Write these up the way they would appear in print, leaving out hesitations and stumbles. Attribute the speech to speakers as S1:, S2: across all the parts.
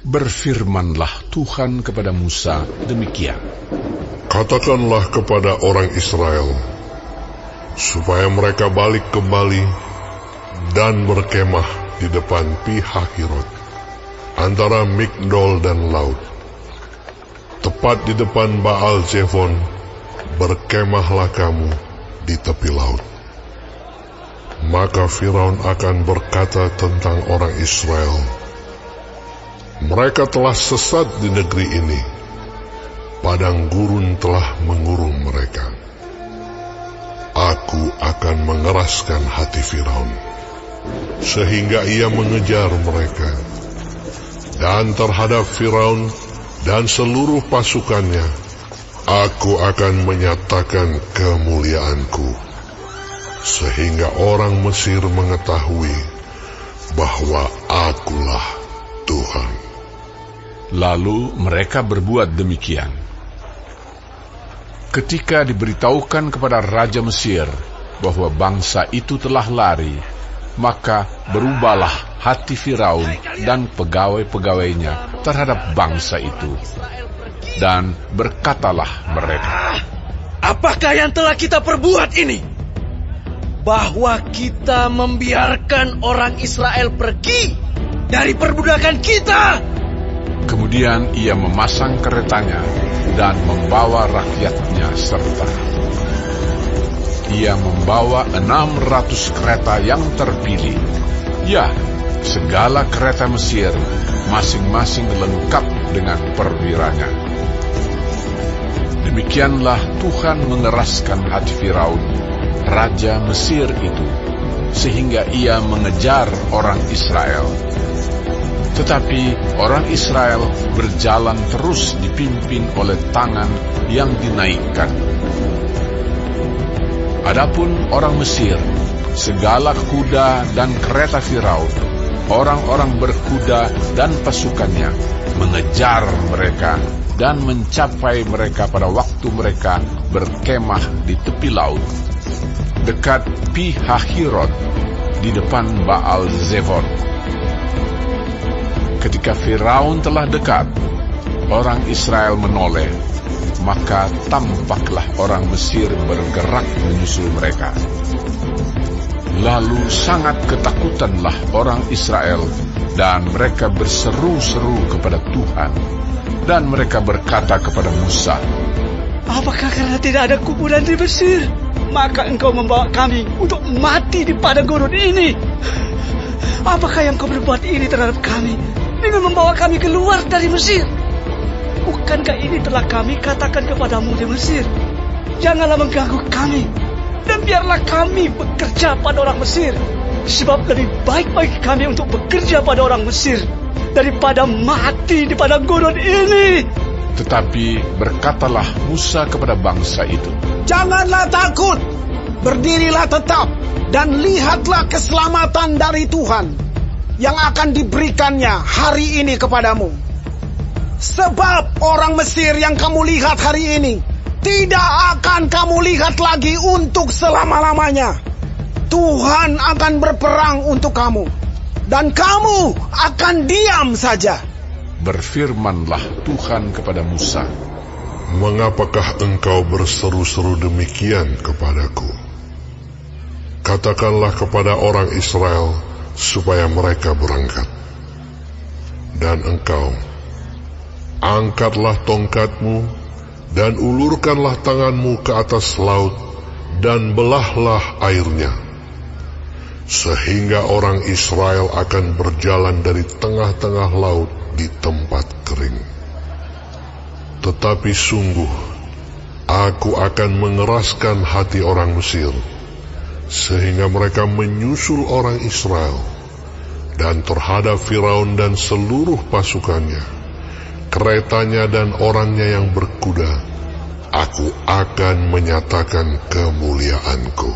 S1: Berfirmanlah Tuhan kepada Musa demikian.
S2: Katakanlah kepada orang Israel, supaya mereka balik kembali dan berkemah di depan Pi-hahirot, antara Migdol dan laut. Tepat di depan Baal Zefon, berkemahlah kamu di tepi laut. Maka Firaun akan berkata tentang orang Israel, mereka telah sesat di negeri ini, padang gurun telah mengurung mereka. Aku akan mengeraskan hati Firaun, sehingga ia mengejar mereka. Dan terhadap Firaun dan seluruh pasukannya, aku akan menyatakan kemuliaanku, sehingga orang Mesir mengetahui bahwa akulah Tuhan.
S1: Lalu mereka berbuat demikian. Ketika diberitahukan kepada Raja Mesir bahwa bangsa itu telah lari, maka berubahlah hati Firaun dan pegawai-pegawainya terhadap bangsa itu. Dan berkatalah mereka,
S3: apakah yang telah kita perbuat ini? Bahwa kita membiarkan orang Israel pergi dari perbudakan kita.
S1: Kemudian ia memasang keretanya dan membawa rakyatnya serta. Ia membawa 600 kereta yang terpilih. Ya, segala kereta Mesir, masing-masing lengkap dengan perwiranya. Demikianlah Tuhan mengeraskan hati Firaun, Raja Mesir itu, sehingga ia mengejar orang Israel. Tetapi orang Israel berjalan terus dipimpin oleh tangan yang dinaikkan. Adapun orang Mesir, segala kuda dan kereta Firaun, orang-orang berkuda dan pasukannya, mengejar mereka dan mencapai mereka pada waktu mereka berkemah di tepi laut, dekat Pi-hahirot, di depan Baal Zefon. Ketika Firaun telah dekat, orang Israel menoleh, maka tampaklah orang Mesir bergerak menyusul mereka. Lalu sangat ketakutanlah orang Israel, dan mereka berseru-seru kepada Tuhan. Dan mereka berkata kepada Musa,
S3: apakah karena tidak ada kuburan di Mesir, maka engkau membawa kami untuk mati di padang gurun ini? Apakah yang kau berbuat ini terhadap kami dengan membawa kami keluar dari Mesir? Bukankah ini telah kami katakan kepadamu di Mesir? Janganlah mengganggu kami, dan biarlah kami bekerja pada orang Mesir, sebab lebih baik bagi kami untuk bekerja pada orang Mesir daripada mati di padang gurun ini.
S1: Tetapi berkatalah Musa kepada bangsa itu,
S4: janganlah takut, berdirilah tetap, dan lihatlah keselamatan dari Tuhan yang akan diberikannya hari ini kepadamu. Sebab orang Mesir yang kamu lihat hari ini tidak akan kamu lihat lagi untuk selama-lamanya. Tuhan akan berperang untuk kamu, dan kamu akan diam saja.
S1: Berfirmanlah Tuhan kepada Musa,
S2: mengapakah engkau berseru-seru demikian kepadaku? Katakanlah kepada orang Israel supaya mereka berangkat. Dan engkau, angkatlah tongkatmu dan ulurkanlah tanganmu ke atas laut dan belahlah airnya, sehingga orang Israel akan berjalan dari tengah-tengah laut di tempat kering. Tetapi sungguh, aku akan mengeraskan hati orang Mesir, sehingga mereka menyusul orang Israel, dan terhadap Firaun dan seluruh pasukannya, keretanya dan orangnya yang berkuda, aku akan menyatakan kemuliaanku.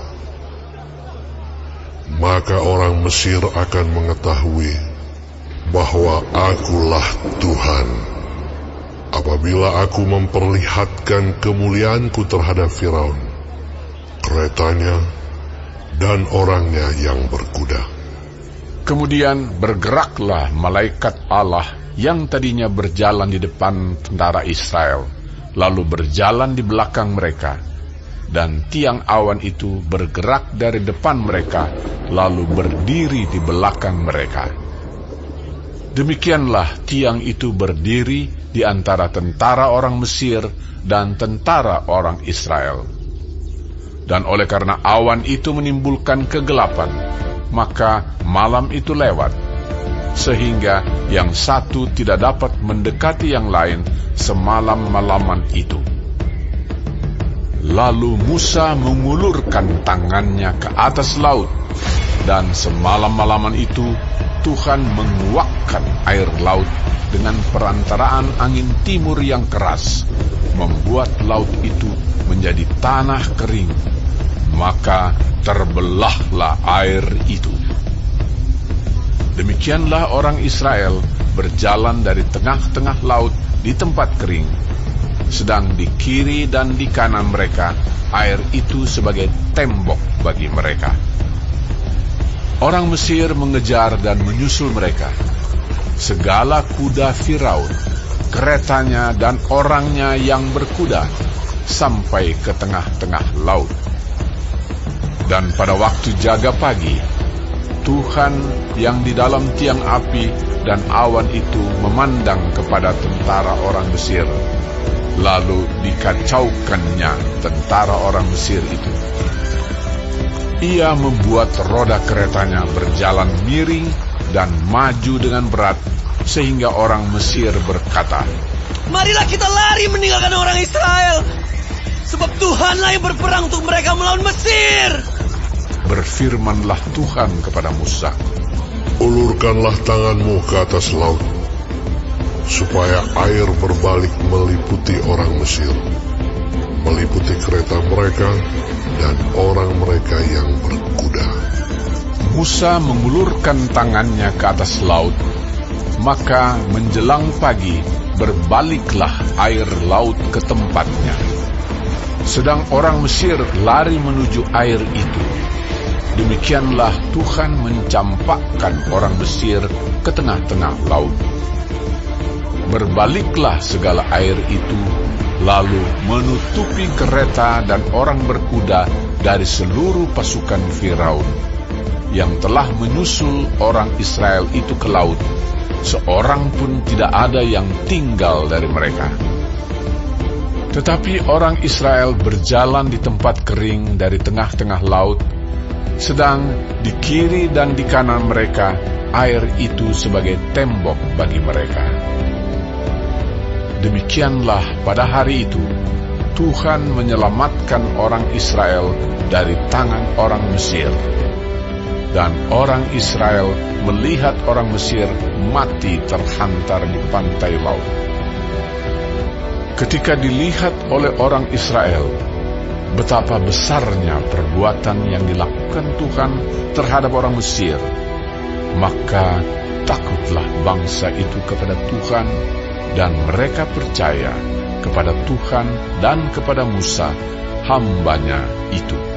S2: Maka orang Mesir akan mengetahui bahwa akulah Tuhan, apabila aku memperlihatkan kemuliaanku terhadap Firaun, keretanya, dan orangnya yang berkuda.
S1: Kemudian bergeraklah malaikat Allah yang tadinya berjalan di depan tentara Israel, lalu berjalan di belakang mereka, dan tiang awan itu bergerak dari depan mereka, lalu berdiri di belakang mereka. Demikianlah tiang itu berdiri di antara tentara orang Mesir dan tentara orang Israel. Dan oleh karena awan itu menimbulkan kegelapan, maka malam itu lewat, sehingga yang satu tidak dapat mendekati yang lain semalam-malaman itu. Lalu Musa mengulurkan tangannya ke atas laut, dan semalam-malaman itu Tuhan menguakkan air laut dengan perantaraan angin timur yang keras, membuat laut itu menjadi tanah kering, maka terbelahlah air itu. Demikianlah orang Israel berjalan dari tengah-tengah laut di tempat kering, sedang di kiri dan di kanan mereka air itu sebagai tembok bagi mereka. Orang Mesir mengejar dan menyusul mereka. Segala kuda Firaun, keretanya dan orangnya yang berkuda, sampai ke tengah-tengah laut. Dan pada waktu jaga pagi, Tuhan yang di dalam tiang api dan awan itu memandang kepada tentara orang Mesir, lalu dikacaukannya tentara orang Mesir itu. Ia membuat roda keretanya berjalan miring dan maju dengan berat, sehingga orang Mesir berkata,
S5: "Marilah kita lari meninggalkan orang Israel, sebab Tuhanlah yang berperang untuk mereka melawan Mesir."
S1: Berfirmanlah Tuhan kepada Musa,
S2: Ulurkanlah tanganmu ke atas laut, supaya air berbalik meliputi orang Mesir, meliputi kereta mereka dan orang mereka yang berkuda.
S1: Musa mengulurkan tangannya ke atas laut, maka menjelang pagi berbaliklah air laut ke tempatnya. Sedang orang Mesir lari menuju air itu. Demikianlah Tuhan mencampakkan orang Mesir ke tengah-tengah laut. Berbaliklah segala air itu, lalu menutupi kereta dan orang berkuda dari seluruh pasukan Firaun, yang telah menyusul orang Israel itu ke laut. Seorang pun tidak ada yang tinggal dari mereka. Tetapi orang Israel berjalan di tempat kering dari tengah-tengah laut, sedang di kiri dan di kanan mereka air itu sebagai tembok bagi mereka. Demikianlah pada hari itu Tuhan menyelamatkan orang Israel dari tangan orang Mesir. Dan orang Israel melihat orang Mesir mati terhantar di pantai laut. Ketika dilihat oleh orang Israel betapa besarnya perbuatan yang dilakukan Tuhan terhadap orang Mesir, maka takutlah bangsa itu kepada Tuhan, dan mereka percaya kepada Tuhan dan kepada Musa, hamba-Nya itu.